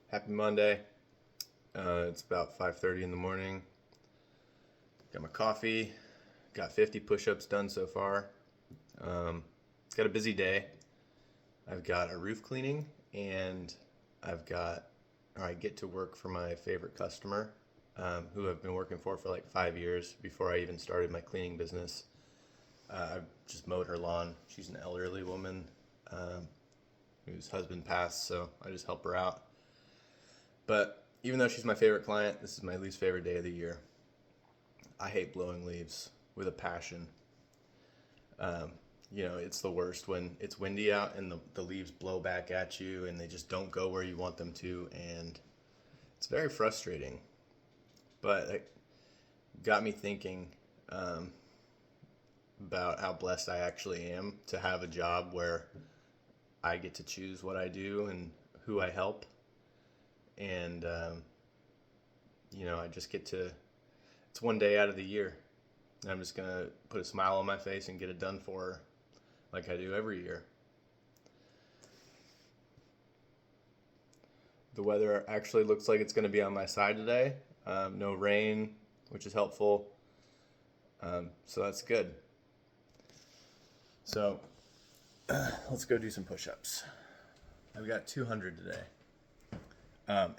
Happy Monday. It's about 5:30 in the morning. Got my coffee. Got 50 push-ups done so far. Got a busy day. I've got a roof cleaning, and I get to work for my favorite customer, who I've been working for like 5 years before I even started my cleaning business. I just mowed her lawn. She's an elderly woman whose husband passed, so I just help her out. But even though she's my favorite client, this is my least favorite day of the year. I hate blowing leaves with a passion. It's the worst when it's windy out and the leaves blow back at you and they just don't go where you want them to, and it's very frustrating. But it got me thinking about how blessed I actually am to have a job where I get to choose what I do and who I help. And I just get to, it's one day out of the year, and I'm just gonna put a smile on my face and get it done for her like I do every year. The weather actually looks like it's going to be on my side today. No rain, which is helpful, so that's good. So let's go do some push-ups. I've got 200 today,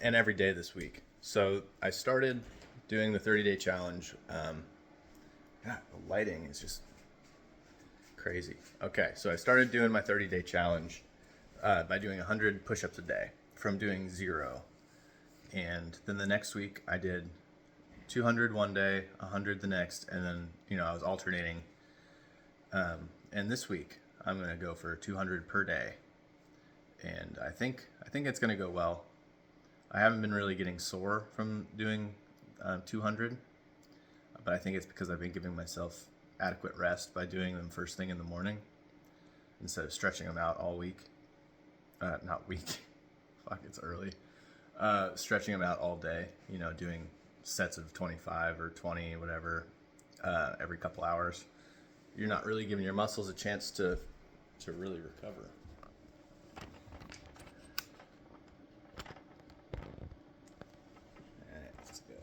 and every day this week. So I started doing the 30-day challenge. The lighting is just crazy. Okay, so I started doing my 30-day challenge by doing 100 push-ups a day from doing 0. And then the next week I did 200 one day, 100 the next, and then, I was alternating. And this week I'm going to go for 200 per day. And I think it's going to go well. I haven't been really getting sore from doing 200, but I think it's because I've been giving myself adequate rest by doing them first thing in the morning instead of stretching them out all week. Not week. Fuck, it's early. Stretching them out all day, doing sets of 25 or 20, whatever, every couple hours. You're not really giving your muscles a chance to really recover. Let's go.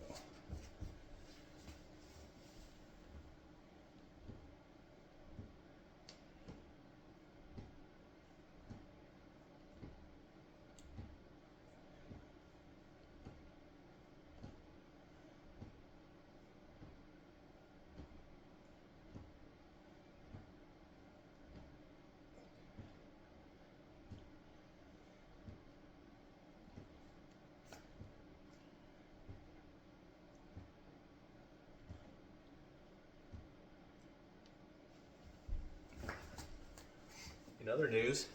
In other news,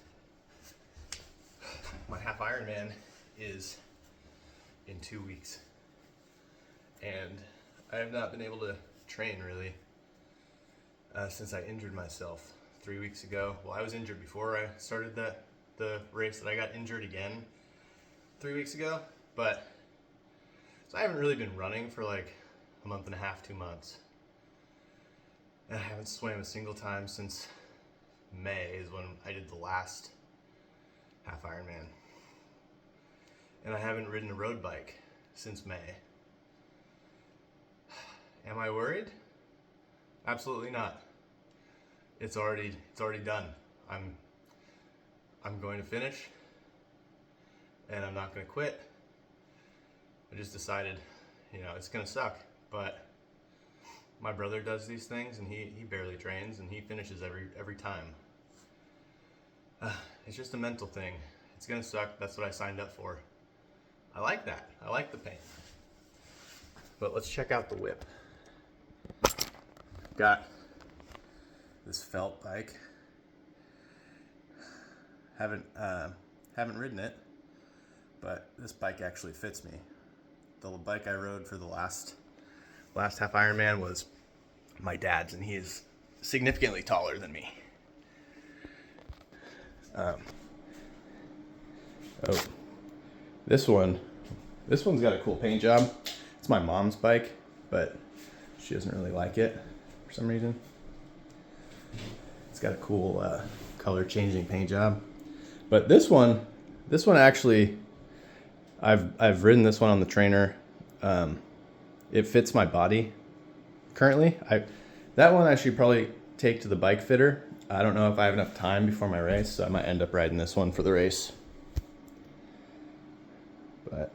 my half Ironman is in 2 weeks, and I have not been able to train really since I injured myself 3 weeks ago. Well, I was injured before I started the race, that I got injured again 3 weeks ago, but so I haven't really been running for like a month and a half, 2 months, and I haven't swam a single time since May is when I did the last half Ironman. And I haven't ridden a road bike since May. Am I worried? Absolutely not. It's already done. I'm going to finish, and I'm not going to quit. I just decided, it's going to suck, but my brother does these things, and he barely trains, and he finishes every time. It's just a mental thing. It's gonna suck. That's what I signed up for. I like that. I like the pain. But let's check out the whip. Got this felt bike. Haven't ridden it, but this bike actually fits me. The bike I rode for the last half Ironman was my dad's, and he is significantly taller than me. This one's got a cool paint job. It's my mom's bike, but she doesn't really like it for some reason. It's got a cool color changing paint job. But this one actually I've ridden this one on the trainer. It fits my body currently. That one I should probably take to the bike fitter. I don't know if I have enough time before my race, so I might end up riding this one for the race. But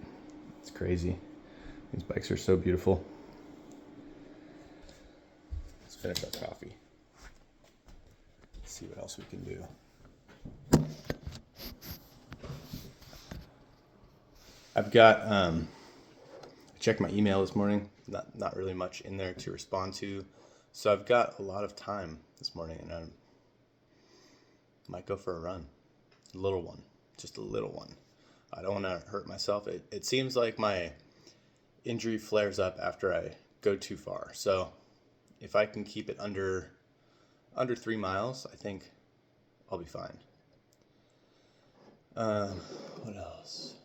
it's crazy. These bikes are so beautiful. Let's finish our coffee. Let's see what else we can do. I've got, I checked my email this morning. Not really much in there to respond to. So I've got a lot of time this morning, and I might go for a run. A little one. Just a little one. I don't want to hurt myself. It seems like my injury flares up after I go too far. So if I can keep it under 3 miles, I think I'll be fine. What else?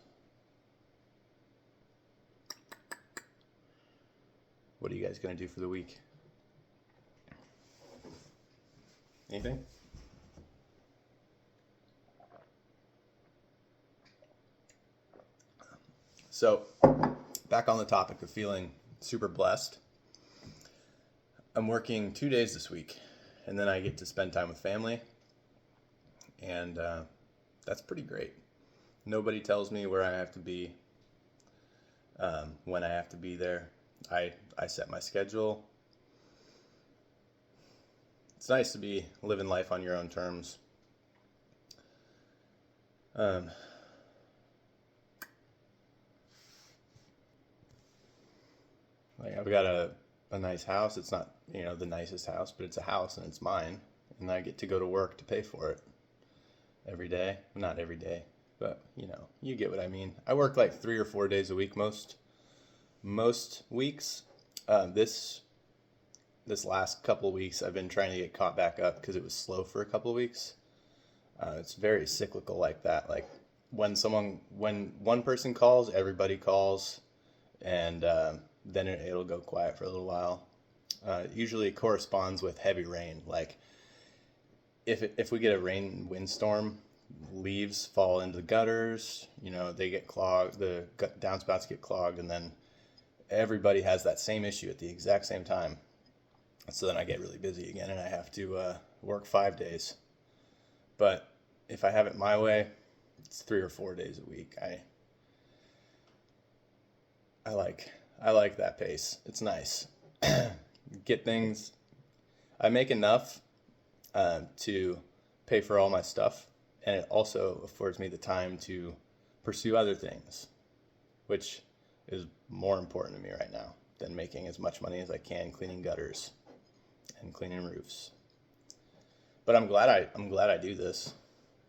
What are you guys going to do for the week? Anything? So, back on the topic of feeling super blessed. I'm working 2 days this week, and then I get to spend time with family, and that's pretty great. Nobody tells me where I have to be, when I have to be there. I set my schedule. It's nice to be living life on your own terms. Like I've got a nice house. It's not, the nicest house, but it's a house and it's mine. And I get to go to work to pay for it every day. Not every day, but you get what I mean. I work like 3 or 4 days a week most weeks. This last couple of weeks, I've been trying to get caught back up because it was slow for a couple of weeks. It's very cyclical like that. Like when one person calls, everybody calls, and then it'll go quiet for a little while. Usually it corresponds with heavy rain. Like if we get a windstorm, leaves fall into the gutters, they get clogged, the downspouts get clogged, and then everybody has that same issue at the exact same time. So then I get really busy again and I have to work 5 days. But if I have it my way, it's 3 or 4 days a week. I like that pace. It's nice. Get things. I make enough to pay for all my stuff, and it also affords me the time to pursue other things, which is more important to me right now than making as much money as I can cleaning gutters and cleaning roofs. But I'm glad I do this.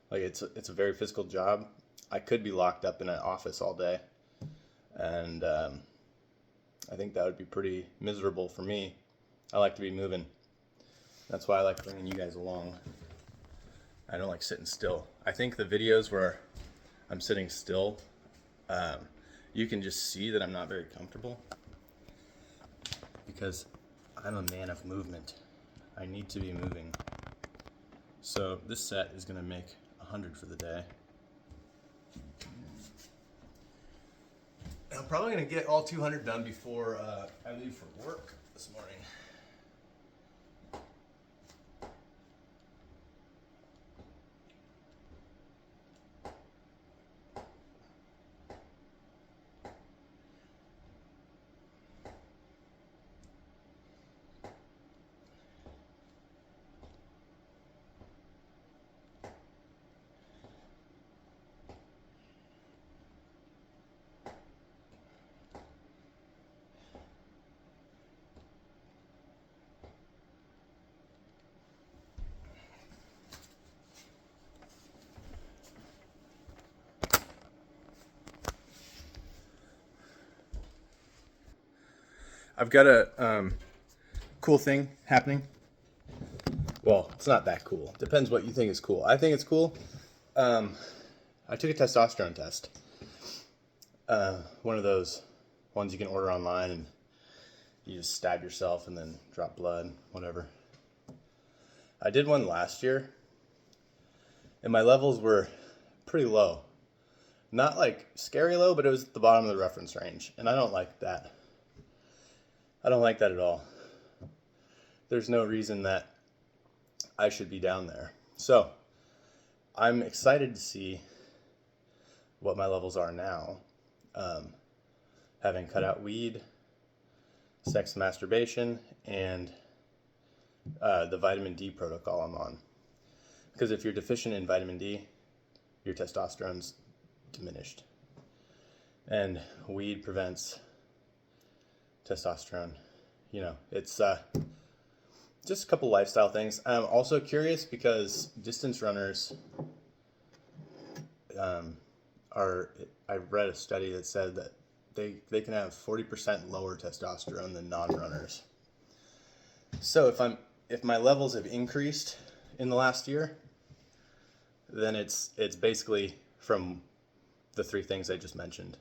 Like it's a very physical job. I could be locked up in an office all day, and I think that would be pretty miserable for me. I like to be moving. That's why I like bringing you guys along. I don't like sitting still. I think the videos where I'm sitting still, you can just see that I'm not very comfortable because I'm a man of movement. I need to be moving. So this set is going to make 100 for the day. I'm probably going to get all 200 done before I leave for work this morning. I've got a cool thing happening. Well, it's not that cool. Depends what you think is cool. I think it's cool. I took a testosterone test. One of those ones you can order online and you just stab yourself and then drop blood, whatever. I did one last year and my levels were pretty low. Not like scary low, but it was at the bottom of the reference range. And I don't like that. I don't like that at all. There's no reason that I should be down there. So I'm excited to see what my levels are now. Having cut out weed, sex and masturbation, and the vitamin D protocol I'm on. Because if you're deficient in vitamin D, your testosterone's diminished. And weed prevents testosterone. You know, it's just a couple lifestyle things. I'm also curious because distance runners I read a study that said that they can have 40% lower testosterone than non-runners. So if my levels have increased in the last year, then it's basically from the three things I just mentioned.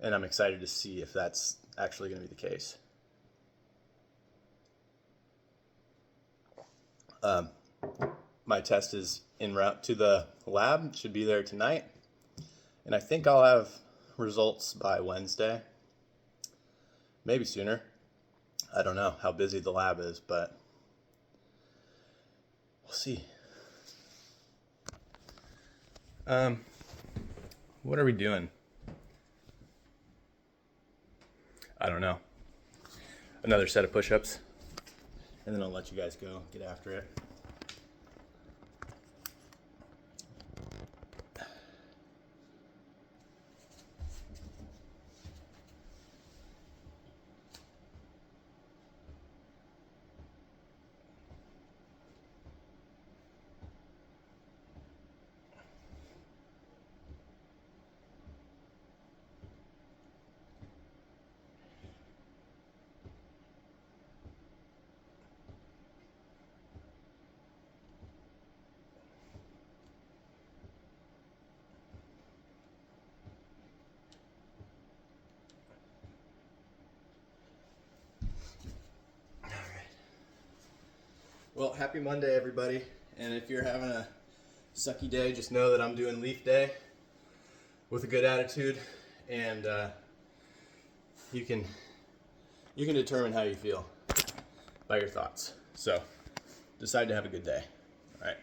And I'm excited to see if that's actually going to be the case. My test is en route to the lab. It should be there tonight. And I think I'll have results by Wednesday. Maybe sooner. I don't know how busy the lab is, but we'll see. What are we doing? I don't know. Another set of push-ups. And then I'll let you guys go get after it. Well, happy Monday, everybody. And if you're having a sucky day, just know that I'm doing leaf day with a good attitude, and you can determine how you feel by your thoughts. So decide to have a good day. All right.